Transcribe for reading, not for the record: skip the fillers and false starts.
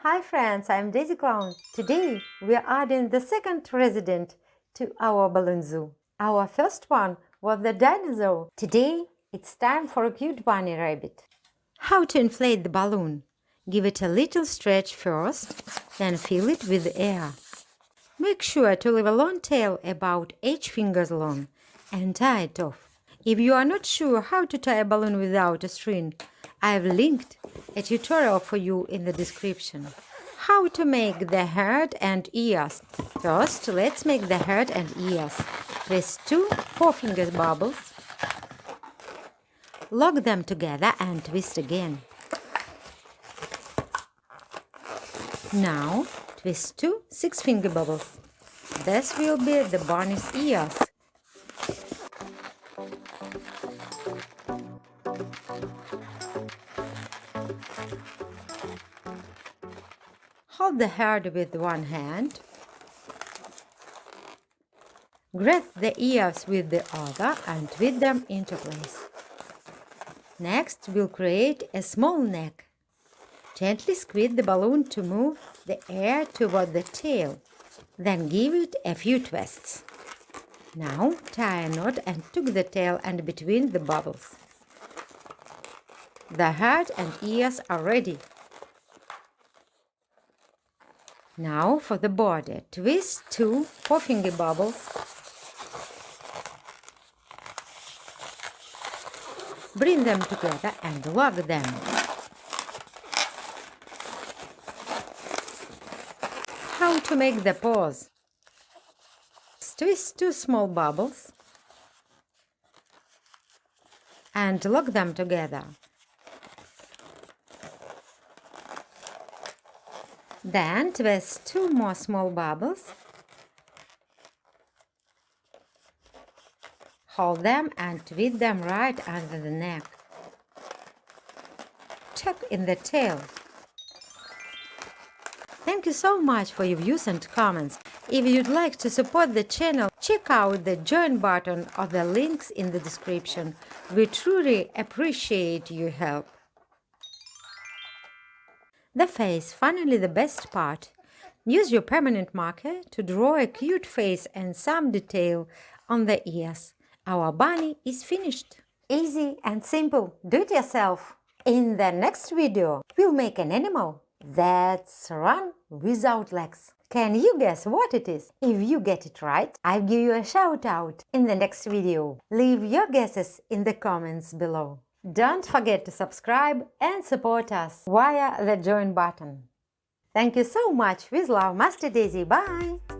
Hi friends, I'm Daisy Clown. Today we are adding the second resident to our balloon zoo. Our first one was the dinosaur. Today it's time for a cute bunny rabbit. How to inflate the balloon? Give it a little stretch first, then fill it with air. Make sure to leave a long tail about 8 fingers long and tie it off. If you are not sure how to tie a balloon without a string, I have linked a tutorial for you in the description. How to make the head and ears. First, let's make the head and ears. Twist 2 4-finger bubbles. Lock them together and twist again. Now, twist 2 6-finger bubbles. This will be the bunny's ears. Hold the head with one hand. Grab the ears with the other and twist them into place. Next, we'll create a small neck. Gently squeeze the balloon to move the air toward the tail. Then give it a few twists. Now, tie a knot and tuck the tail and between the bubbles. The head and ears are ready. Now for the body, twist 2 4-finger bubbles. Bring them together and lock them. How to make the paws? Twist 2 small bubbles and lock them together. Then twist 2 more small bubbles. Hold them and twist them right under the neck. Tuck in the tail. Thank you so much for your views and comments. If you'd like to support the channel, check out the join button or the links in the description. We truly appreciate your help. The face, finally the best part. Use your permanent marker to draw a cute face and some detail on the ears. Our bunny is finished. Easy and simple. Do it yourself. In the next video, we'll make an animal that's run without legs. Can you guess what it is? If you get it right, I'll give you a shout out in the next video. Leave your guesses in the comments below. Don't forget to subscribe and support us via the join button. Thank you so much. With love, Master Daisy. Bye!